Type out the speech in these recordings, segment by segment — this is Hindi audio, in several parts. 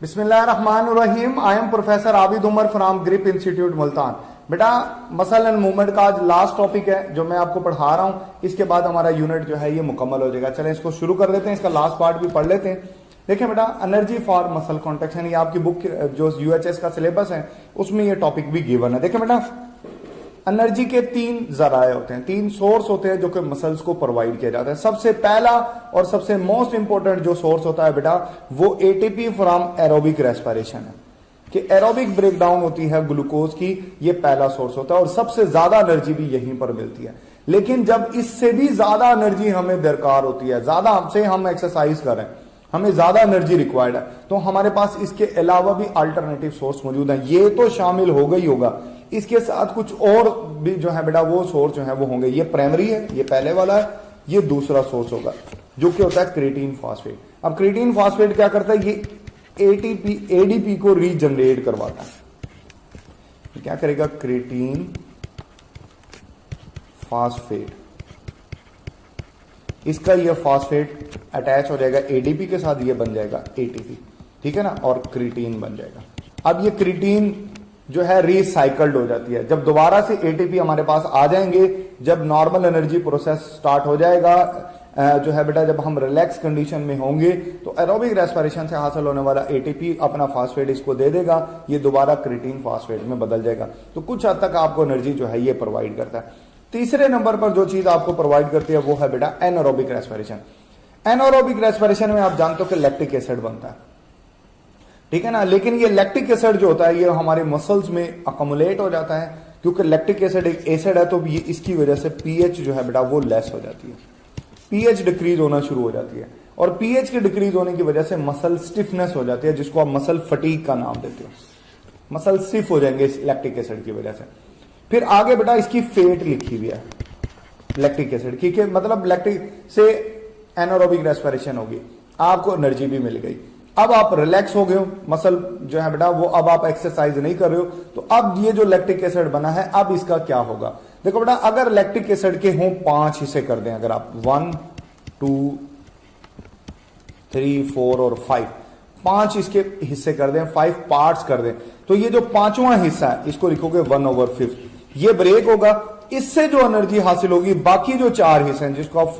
बिस्मिल्लाहिर्रहमानिर्रहीम। I am professor Abid Umar from Grip institute Multan. बेटा मसल एंड मूवमेंट का आज लास्ट टॉपिक है जो मैं आपको पढ़ा रहा हूं। इसके बाद हमारा यूनिट जो है ये मुकम्मल हो जाएगा। चलें इसको शुरू कर लेते हैं, इसका लास्ट पार्ट भी पढ़ लेते हैं। देखिए बेटा, एनर्जी फॉर मसल कॉन्ट्रैक्शन, ये आपकी बुक जो यूएचएस का सिलेबस है उसमें ये टॉपिक भी गिवन है। देखिए बेटा, एनर्जी के तीन जराए होते हैं, तीन सोर्स होते हैं जो कि मसल्स को प्रोवाइड किया जाता है। सबसे पहला और सबसे मोस्ट इंपॉर्टेंट जो सोर्स होता है बेटा वो एटीपी फ्रॉम एरोबिक रेस्पिरेशन है, कि एरोबिक ब्रेकडाउन होती है ग्लूकोज की, ये पहला सोर्स होता है और सबसे ज्यादा एनर्जी भी यहीं पर मिलती है। लेकिन जब इससे भी ज्यादा एनर्जी हमें दरकार होती है, ज्यादा हमसे हम एक्सरसाइज कर रहे हैं, हमें ज्यादा एनर्जी रिक्वायर्ड है, तो हमारे पास इसके अलावा भी अल्टरनेटिव सोर्स मौजूद है। ये तो शामिल होगा ही होगा, इसके साथ कुछ और भी जो है बेटा वो सोर्स जो है वो होंगे। ये प्राइमरी है, ये पहले वाला है, ये दूसरा सोर्स होगा जो कि होता है क्रिएटिन फॉस्फेट। अब क्रिएटिन फॉस्फेट क्या करता है, ये एडीपी को रीजनरेट करवाता है। क्या करेगा, क्रिएटिन फॉस्फेट, इसका ये फॉस्फेट अटैच हो जाएगा एडीपी के साथ, ये बन जाएगा एटीपी, ठीक है ना, और क्रिएटिन बन जाएगा। अब ये क्रिएटिन जो है रिसाइकल्ड हो जाती है। जब दोबारा से एटीपी हमारे पास आ जाएंगे, जब नॉर्मल एनर्जी प्रोसेस स्टार्ट हो जाएगा जो है बेटा, जब हम रिलैक्स कंडीशन में होंगे तो एरोबिक रेस्पिरेशन से हासिल होने वाला एटीपी अपना फॉस्फेट इसको दे देगा, ये दोबारा क्रिएटिन फॉस्फेट में बदल जाएगा। तो कुछ हद तक आपको एनर्जी जो है ये प्रोवाइड करता है। तीसरे नंबर पर जो चीज आपको प्रोवाइड करती है वो है बेटा एनारोबिक रेस्पिरेशन। एनारोबिक रेस्पिरेशन में आप जानते हो कि लैक्टिक एसिड बनता है, ठीक है ना। लेकिन ये लैक्टिक एसिड जो होता है ये हमारे मसल्स में अकोमुलेट हो जाता है, क्योंकि लैक्टिक एसिड एक एसिड है, तो ये इसकी वजह से पीएच जो है बेटा वो लेस हो जाती है, पीएच डिक्रीज होना शुरू हो जाती है, और पीएच के डिक्रीज होने की वजह से मसल स्टिफनेस हो जाती है, जिसको आप मसल फटीग का नाम देते हो। मसल स्टिफ हो जाएंगे इस लैक्टिक एसिड की वजह से। फिर आगे बेटा इसकी फेट लिखी हुई है लैक्टिक एसिड की, मतलब लैक्टिक से एनारोबिक रेस्पिरेशन होगी, आपको एनर्जी भी मिल गई। अब आप रिलैक्स हो गए हो, मसल जो है बेटा वो अब आप एक्सरसाइज नहीं कर रहे हो, तो अब ये जो लैक्टिक एसिड बना है अब इसका क्या होगा। देखो बेटा, अगर लैक्टिक एसिड के हों 5 हिस्से कर दें, अगर आप 1 2 3 4 और 5, 5 इसके हिस्से कर दें, 5 पार्ट्स कर दें, तो ये जो पांचवां हिस्सा है इसको लिखोगे 1/5, ये ब्रेक होगा, इससे जो एनर्जी हासिल होगी बाकी जो 4 हिस्से हैं जिसको आप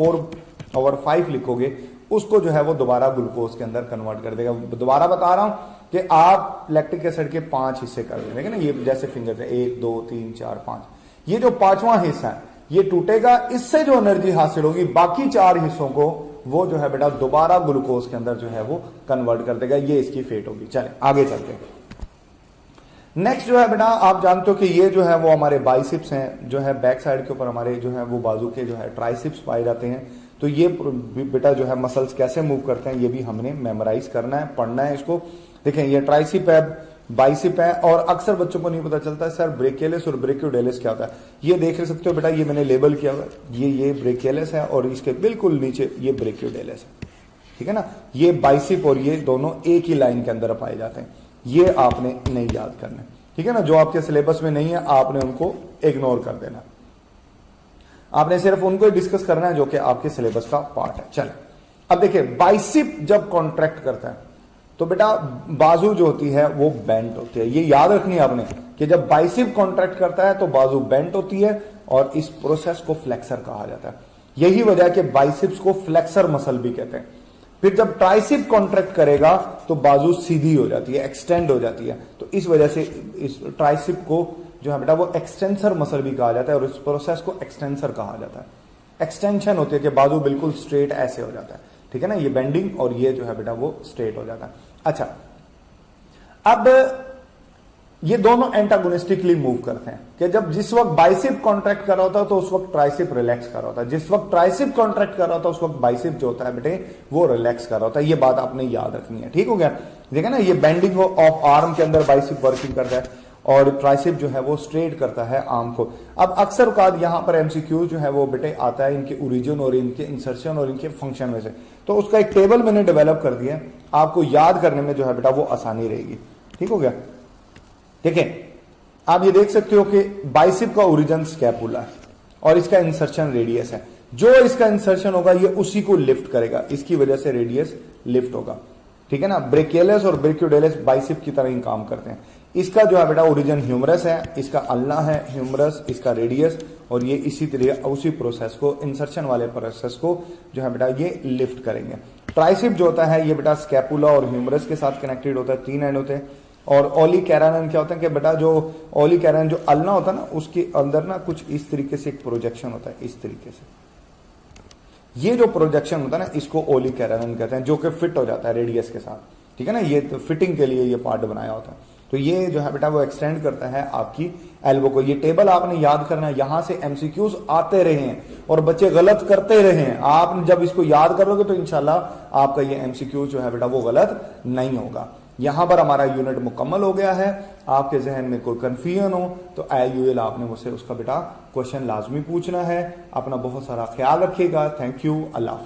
4/5 लिखोगे, उसको जो है वो दोबारा ग्लूकोज के अंदर कन्वर्ट कर देगा। दोबारा बता रहा हूं कि आप लैक्टिक एसिड के 5 हिस्से कर देंगे ना, ये जैसे फिंगर है 1 2 3 4 5, ये जो पांचवां हिस्सा है ये टूटेगा, इससे जो एनर्जी हासिल होगी बाकी 4 हिस्सों को वो जो है बेटा दोबारा ग्लूकोज के अंदर जो है वो कन्वर्ट कर देगा। ये इसकी फेट होगी। चले आगे चलते हैं। नेक्स्ट जो है बेटा, आप जानते हो कि ये जो है वो हमारे बाइसिप्स हैं, जो है बैक साइड के ऊपर हमारे जो है वो बाजू के जो है ट्राइसिप्स पाए जाते हैं। तो ये बेटा जो है मसल्स कैसे मूव करते हैं ये भी हमने मेमोराइज करना है, पढ़ना है इसको। देखें, ये ट्राइसिप है, बाइसिप है, और अक्सर बच्चों को नहीं पता चलता है सर ब्रेकियलिस और ब्रेकियोडेलिस क्या होता है। ये देख सकते हो बेटा, ये मैंने लेबल किया हुआ है, ये ब्रेकियलिस है और इसके बिल्कुल नीचे ये ब्रेकियोडेलिस है, ठीक है ना। ये बाइसिप और ये दोनों एक ही लाइन के अंदर पाए जाते हैं, ये आपने नहीं याद करना, ठीक है ना। जो आपके सिलेबस में नहीं है आपने उनको इग्नोर कर देना, आपने सिर्फ उनको डिस्कस करना है जो कि आपके सिलेबस का पार्ट है। चल अब देखिए, बाइसिप जब कॉन्ट्रैक्ट करता है तो बेटा बाजू जो होती है वो बेंट होती है। ये याद रखनी है आपने कि जब बाइसिप कॉन्ट्रैक्ट करता है तो बाजू बेंट होती है और इस प्रोसेस को फ्लेक्सर कहा जाता है। यही वजह है कि बाइसिप्स को फ्लेक्सर मसल भी कहते हैं। फिर जब ट्राइसिप कॉन्ट्रैक्ट करेगा तो बाजू सीधी हो जाती है, एक्सटेंड हो जाती है, तो इस वजह से इस ट्राइसिप को जो है बेटा वो एक्सटेंसर मसल भी कहा जाता है और इस प्रोसेस को एक्सटेंसर कहा जाता है। एक्सटेंशन होती है कि बाजू बिल्कुल स्ट्रेट ऐसे हो जाता है, ठीक है ना, ये बेंडिंग, और ये जो है बेटा वो स्ट्रेट हो जाता है। अच्छा, अब ये दोनों एंटागोनिस्टिकली मूव करते हैं कि जब जिस वक्त बाइसिप कॉन्ट्रैक्ट कर रहा होता है तो उस वक्त ट्राइसिप रिलैक्स कर रहा होता है, जिस वक्त ट्राइसिप कॉन्ट्रैक्ट कर रहा होता है उस वक्त बाइसिप जो होता है बेटे वो रिलैक्स कर रहा होता है। ये बात आपने याद रखनी है, ठीक हो गया। देखा ना, ये बेंडिंग ऑफ आर्म के अंदर बाइसिप वर्किंग करता है और ट्राइसिप जो है वो स्ट्रेट करता है आर्म को। अब अक्सर औकात यहां पर एमसीक्यू जो है वो बेटे आता है इनके ओरिजिन और इनके इंसर्शन और इनके फंक्शन में से, तो उसका एक टेबल मैंने डेवलप कर दिया, आपको याद करने में जो है बेटा वो आसानी रहेगी, ठीक हो गया। देखिए, आप ये देख सकते हो कि बाइसिप का ओरिजिन स्कैपुला है और इसका इंसर्शन रेडियस है। जो इसका इंसर्शन होगा ये उसी को लिफ्ट करेगा, इसकी वजह से रेडियस लिफ्ट होगा। ठीक है ना। ब्रेकियलिस और ब्रेकियोडेलिस बाइसेप की तरह ही काम करते हैं। इसका जो है बेटा ओरिजिन ह्यूमरस है, इसका अल्ना है ह्यूमरस, इसका रेडियस, और ये इसी तरह उसी प्रोसेस को, इंसर्शन वाले प्रोसेस को जो है बेटा ये लिफ्ट करेंगे। ट्राइसेप जो होता है ये बेटा स्कैपुला और ह्यूमरस के साथ कनेक्टेड होता है, 3 एंड होते हैं। और ओली कैरानन क्या होता है कि बेटा जो ओली कैरानन जो अल्ना होता है ना, उसके अंदर ना कुछ इस तरीके से एक प्रोजेक्शन होता है, इस तरीके से। ये जो प्रोजेक्शन होता है ना, इसको ओली कैरानन कहते हैं, जो कि फिट हो जाता है रेडियस के साथ, ठीक है ना। ये तो फिटिंग के लिए ये पार्ट बनाया होता है। तो ये जो है बेटा वो एक्सटेंड करता है आपकी एल्बो को। ये टेबल आपने याद करना है, यहां से एमसीक्यूज आते रहे हैं और बच्चे गलत करते रहे हैं। आप जब इसको याद करोगे तो इंशाल्लाह आपका ये एमसीक्यूज जो है बेटा वो गलत नहीं होगा। यहां पर हमारा यूनिट मुकम्मल हो गया है। आपके जहन में कोई कंफ्यूजन हो तो IUL आपने मुझसे उसका बेटा क्वेश्चन लाजमी पूछना है। अपना बहुत सारा ख्याल रखिएगा। Thank you. अल्लाह हाफिज़।